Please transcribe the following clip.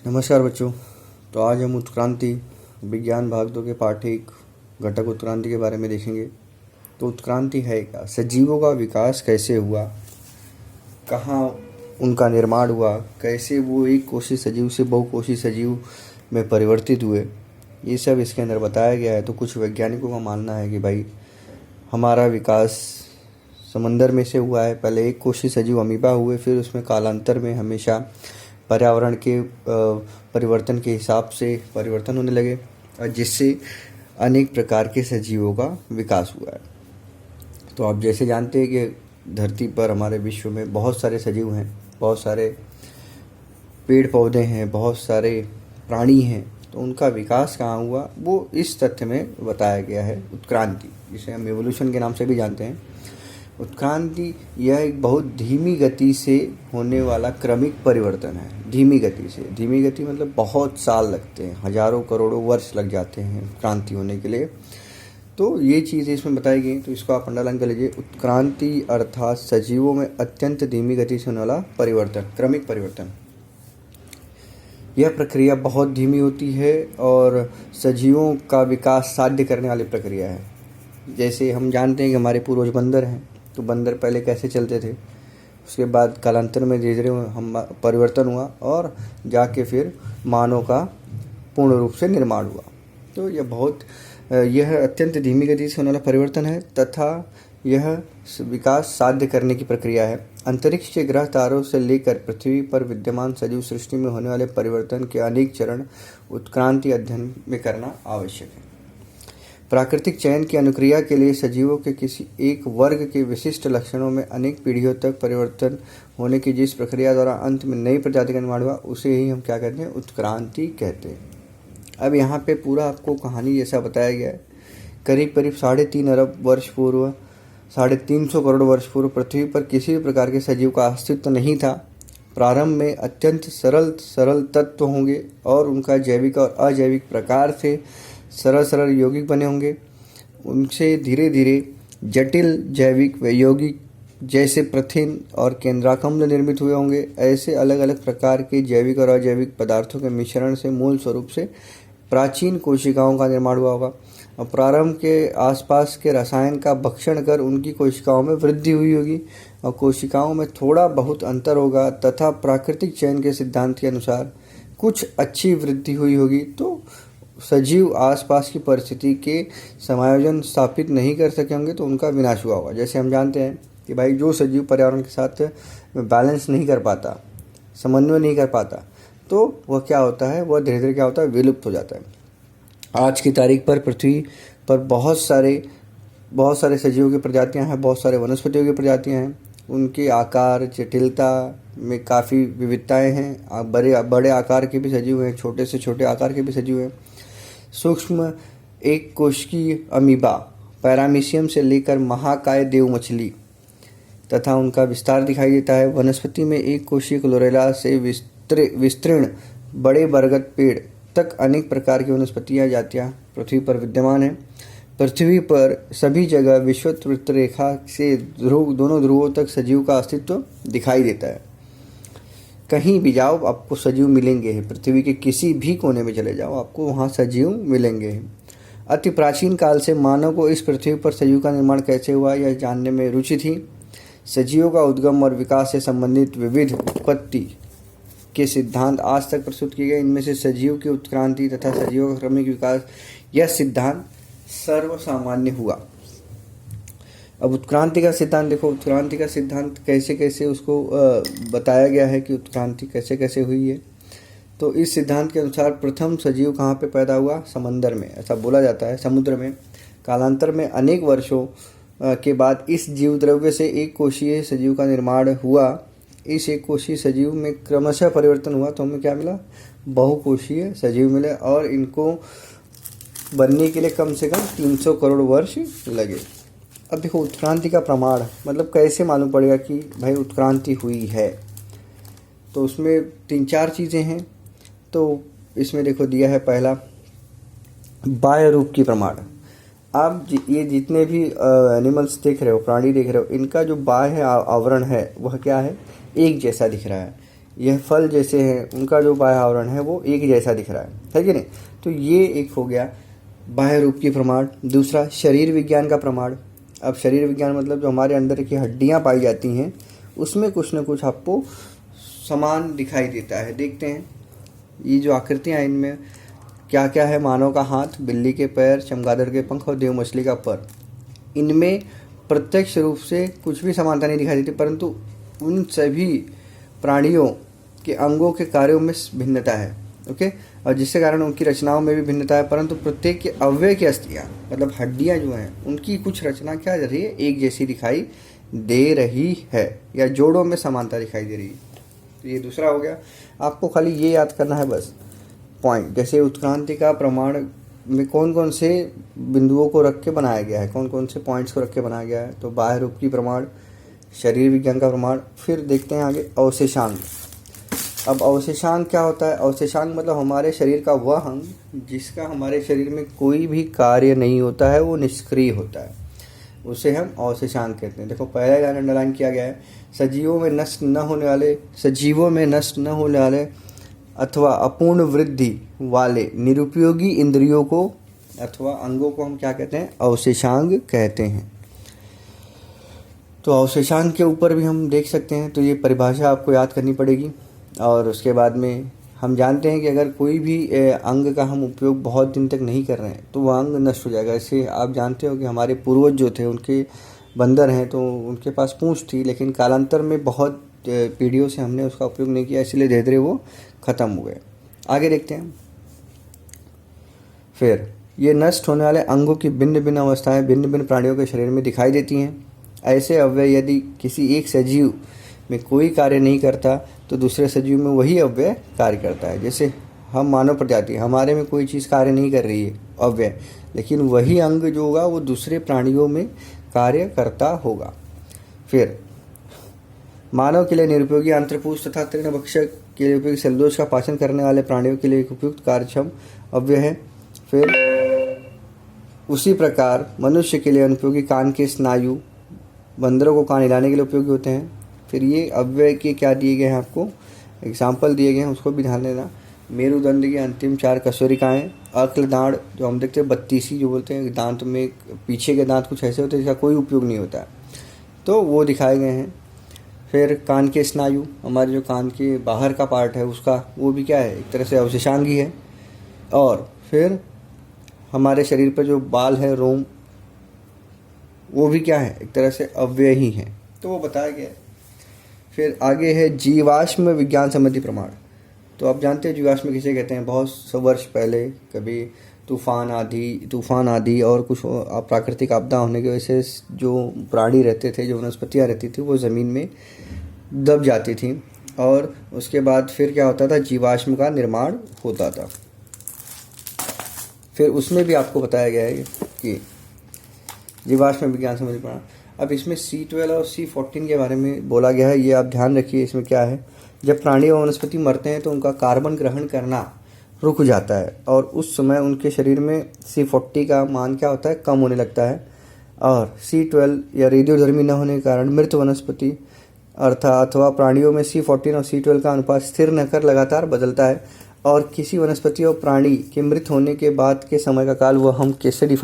नमस्कार बच्चों। तो आज हम उत्क्रांति विज्ञान भाग 2 के पाठ 1 घटक उत्क्रांति के बारे में देखेंगे। तो उत्क्रांति है क्या, सजीवों का विकास कैसे हुआ, कहाँ उनका निर्माण हुआ, कैसे वो एक कोषी सजीव से बहुकोषी सजीव में परिवर्तित हुए, ये सब इसके अंदर बताया गया है। तो कुछ वैज्ञानिकों का मानना है कि भाई हमारा विकास समंदर में से हुआ है। पहले एक कोषी सजीव अमीबा हुए, फिर उसमें कालांतर में हमेशा पर्यावरण के परिवर्तन के हिसाब से परिवर्तन होने लगे और जिससे अनेक प्रकार के सजीवों का विकास हुआ है। तो आप जैसे जानते हैं कि धरती पर हमारे विश्व में बहुत सारे सजीव हैं, बहुत सारे पेड़ पौधे हैं, बहुत सारे प्राणी हैं। तो उनका विकास कहाँ हुआ वो इस तथ्य में बताया गया है, उत्क्रांति, जिसे हम एवोल्यूशन के नाम से भी जानते हैं। उत्क्रांति यह एक बहुत धीमी गति से होने वाला क्रमिक परिवर्तन है। धीमी गति से, धीमी गति मतलब बहुत साल लगते हैं, हजारों करोड़ों वर्ष लग जाते हैं क्रांति होने के लिए। तो ये चीज़ इसमें बताई गई, तो इसको आप अंडरलाइन कर लीजिए। उत्क्रांति अर्थात सजीवों में अत्यंत धीमी गति से होने वाला परिवर्तन, क्रमिक परिवर्तन। यह प्रक्रिया बहुत धीमी होती है और सजीवों का विकास साध्य करने वाली प्रक्रिया है। जैसे हम जानते हैं कि हमारे पूर्वज बंदर हैं, तो बंदर पहले कैसे चलते थे, उसके बाद कालांतर में धीरे धीरे हम परिवर्तन हुआ और जाके फिर मानव का पूर्ण रूप से निर्माण हुआ। तो यह अत्यंत धीमी गति से होने वाला परिवर्तन है तथा यह विकास साध्य करने की प्रक्रिया है। अंतरिक्ष के ग्रह तारों से लेकर पृथ्वी पर विद्यमान सजीव सृष्टि में होने वाले परिवर्तन के अनेक चरण उत्क्रांति अध्ययन में करना आवश्यक है। प्राकृतिक चयन की अनुक्रिया के लिए सजीवों के किसी एक वर्ग के विशिष्ट लक्षणों में अनेक पीढ़ियों तक परिवर्तन होने की जिस प्रक्रिया द्वारा अंत में नई प्रजाति का निर्माण हुआ, उसे ही हम क्या कहते हैं, उत्क्रांति कहते हैं। अब यहाँ पे पूरा आपको कहानी जैसा बताया गया है। करीब करीब 3.5 अरब वर्ष पूर्व, 350 करोड़ वर्ष पूर्व पृथ्वी पर किसी भी प्रकार के सजीव का अस्तित्व नहीं था। प्रारंभ में अत्यंत सरल तत्व होंगे और उनका जैविक और अजैविक प्रकार से सरल यौगिक बने होंगे। उनसे धीरे धीरे जटिल जैविक व यौगिक जैसे प्रथिन और केंद्राकम्ल निर्मित हुए होंगे। ऐसे अलग अलग प्रकार के जैविक और अजैविक पदार्थों के मिश्रण से मूल स्वरूप से प्राचीन कोशिकाओं का निर्माण हुआ होगा और प्रारंभ के आसपास के रसायन का भक्षण कर उनकी कोशिकाओं में वृद्धि हुई होगी और कोशिकाओं में थोड़ा बहुत अंतर होगा तथा प्राकृतिक चयन के सिद्धांत के अनुसार कुछ अच्छी वृद्धि हुई होगी। तो सजीव आसपास की परिस्थिति के समायोजन स्थापित नहीं कर सके होंगे तो उनका विनाश हुआ होगा। जैसे हम जानते हैं कि भाई जो सजीव पर्यावरण के साथ बैलेंस नहीं कर पाता, समन्वय नहीं कर पाता, तो वह क्या होता है, वह धीरे धीरे क्या होता है, विलुप्त हो जाता है। आज की तारीख पर पृथ्वी पर बहुत सारे सजीवों की प्रजातियां हैं, बहुत सारे वनस्पतियों की प्रजातियां हैं। उनके आकार जटिलता में काफ़ी विविधताएं हैं। बड़े आकार के भी सजीव हैं, छोटे से छोटे आकार के भी सजीव हैं। सूक्ष्म एक कोशिकीय अमीबा, पैरामीशियम से लेकर महाकाय देव मछली तथा उनका विस्तार दिखाई देता है। वनस्पति में एक कोशीय क्लोरेला से विस्तीर्ण बड़े बरगद पेड़ तक अनेक प्रकार की वनस्पतियां जातियां पृथ्वी पर विद्यमान हैं। पृथ्वी पर सभी जगह विषुववृत्त रेखा से दोनों ध्रुवों तक सजीव का अस्तित्व दिखाई देता है। कहीं भी जाओ आपको सजीव मिलेंगे ही, पृथ्वी के किसी भी कोने में चले जाओ आपको वहाँ सजीव मिलेंगे ही। अति प्राचीन काल से मानव को इस पृथ्वी पर सजीव का निर्माण कैसे हुआ यह जानने में रुचि थी। सजीवों का उद्गम और विकास से संबंधित विविध उत्पत्ति के सिद्धांत आज तक प्रस्तुत किए गए। इनमें से सजीव की उत्क्रांति तथा सजीवों का क्रमिक विकास, यह सिद्धांत सर्वसामान्य हुआ। अब उत्क्रांति का सिद्धांत देखो, उत्क्रांति का सिद्धांत कैसे कैसे उसको बताया गया है कि उत्क्रांति कैसे कैसे हुई है। तो इस सिद्धांत के अनुसार प्रथम सजीव कहाँ पे पैदा हुआ, समंदर में, ऐसा बोला जाता है, समुद्र में। कालांतर में अनेक वर्षों के बाद इस जीव द्रव्य से एक कोशीय सजीव का निर्माण हुआ। इस एक कोशीय सजीव में क्रमशः परिवर्तन हुआ तो हमें क्या मिला, बहुकोशीय सजीव मिले और इनको बनने के लिए कम से कम 300 करोड़ वर्ष लगे। अब देखो उत्क्रांति का प्रमाण मतलब कैसे मालूम पड़ेगा कि भाई उत्क्रांति हुई है। तो उसमें 3-4 चीज़ें हैं। तो इसमें देखो दिया है पहला, बाह्य रूप की प्रमाण। आप ये जितने भी एनिमल्स देख रहे हो, प्राणी देख रहे हो, इनका जो बाह्य आवरण है वह क्या है, एक जैसा दिख रहा है। यह फल जैसे हैं, उनका जो बाह्य आवरण है वो एक जैसा दिख रहा है कि नहीं। तो ये एक हो गया बाह्य रूप की प्रमाण। दूसरा शरीर विज्ञान का प्रमाण। अब शरीर विज्ञान मतलब जो हमारे अंदर की हड्डियां पाई जाती हैं उसमें कुछ न कुछ आपको समान दिखाई देता है। देखते हैं ये जो आकृतियां, इनमें क्या क्या है। मानव का हाथ, बिल्ली के पैर, चमगादड़ के पंख और देव मछली का पर। इनमें प्रत्यक्ष रूप से कुछ भी समानता नहीं दिखाई देती, परंतु उन सभी प्राणियों के अंगों के कार्यों में भिन्नता है। ओके, और जिसके कारण उनकी रचनाओं में भी भिन्नता है, परंतु प्रत्येक के अवयव की अस्थियाँ मतलब हड्डियाँ जो हैं उनकी कुछ रचना क्या कर रही है, एक जैसी दिखाई दे रही है, या जोड़ों में समानता दिखाई दे रही है। तो ये दूसरा हो गया। आपको खाली ये याद करना है बस पॉइंट। जैसे उत्क्रांति का प्रमाण में कौन कौन से बिंदुओं को रख के बनाया गया है, कौन कौन से पॉइंट्स को रख के बनाया गया है। तो बाह्य रूप की प्रमाण, शरीर विज्ञान का प्रमाण। फिर देखते हैं आगे अवशेषांग। अब अवशेषांग क्या होता है? अवशेषांग मतलब हमारे शरीर का वह अंग जिसका हमारे शरीर में कोई भी कार्य नहीं होता है, वो निष्क्रिय होता है, उसे हम अवशेषांग कहते हैं। देखो पहला लाइन अंडरलाइन किया गया है, सजीवों में नष्ट न होने वाले अथवा अपूर्ण वृद्धि वाले निरुपयोगी इंद्रियों को अथवा अंगों को हम क्या कहते हैं? अवशेषांग कहते हैं। तो अवशेषांग के ऊपर भी हम देख सकते हैं। तो ये परिभाषा आपको याद करनी पड़ेगी। और उसके बाद में हम जानते हैं कि अगर कोई भी अंग का हम उपयोग बहुत दिन तक नहीं कर रहे हैं तो वह अंग नष्ट हो जाएगा। ऐसे आप जानते हो कि हमारे पूर्वज जो थे उनके बंदर हैं तो उनके पास पूंछ थी, लेकिन कालांतर में बहुत पीढ़ियों से हमने उसका उपयोग नहीं किया, इसलिए धीरे धीरे वो ख़त्म हो गए। आगे देखते हैं। फिर ये नष्ट होने वाले अंगों की भिन्न भिन्न अवस्थाएं भिन्न भिन्न प्राणियों के शरीर में दिखाई देती हैं। ऐसे अव्यय यदि किसी एक सजीव में कोई कार्य नहीं करता तो दूसरे सजीव में वही अव्यय कार्य करता है। जैसे हम मानव प्रजाति, हमारे में कोई चीज़ कार्य नहीं कर रही है अव्यय, लेकिन वही अंग जो होगा वो दूसरे प्राणियों में कार्य करता होगा। फिर मानव के लिए निरुपयोगी आंत्रपूछ तथा तृणभक्षक के लिए उपयोगी सेलुलोज का पाचन करने वाले प्राणियों के लिए एक उपयुक्त कार्यक्षम अव्यय है। फिर उसी प्रकार मनुष्य के लिए अनुपयोगी कान के स्नायु बंदरों को कान हिलाने के लिए उपयोगी होते हैं। फिर ये अव्यय के क्या दिए गए हैं, आपको एग्जाम्पल दिए गए हैं, उसको भी ध्यान देना। मेरुदंड की अंतिम 4 कशोरिकाएँ, अक्ल दांत जो हम देखते हैं 32 जो बोलते हैं, दांत में पीछे के दांत कुछ ऐसे होते हैं जिसका कोई उपयोग नहीं होता है, तो वो दिखाए गए हैं। फिर कान के स्नायु, हमारे जो कान के बाहर का पार्ट है उसका, वो भी क्या है, एक तरह से अवशेषांग ही है। और फिर हमारे शरीर पर जो बाल है, रोम, वो भी क्या है, एक तरह से अव्यय ही है, तो वो बताया गया है। फिर आगे है जीवाश्म विज्ञान संबंधी प्रमाण। तो आप जानते हैं जीवाश्म किसे कहते हैं। बहुत सौ वर्ष पहले कभी तूफान आदि और कुछ प्राकृतिक आपदा होने की वजह से जो प्राणी रहते थे, जो वनस्पतियाँ रहती थी, वो ज़मीन में दब जाती थी और उसके बाद फिर क्या होता था, जीवाश्म का निर्माण होता था। फिर उसमें भी आपको बताया गया है कि जीवाश्म विज्ञान संबंधी प्रमाण। अब इसमें C12 और C14 के बारे में बोला गया है, ये आप ध्यान रखिए। इसमें क्या है, जब प्राणी और वनस्पति मरते हैं तो उनका कार्बन ग्रहण करना रुक जाता है और उस समय उनके शरीर में C40 का मान क्या होता है, कम होने लगता है। और C12 या रेडियोधर्मी न होने के कारण मृत वनस्पति अथवा प्राणियों में C14 और C12 का अनुपात स्थिर न कर लगातार बदलता है। और किसी वनस्पति और प्राणी के मृत होने के बाद के समय का काल वह हम कैसे डिफाइन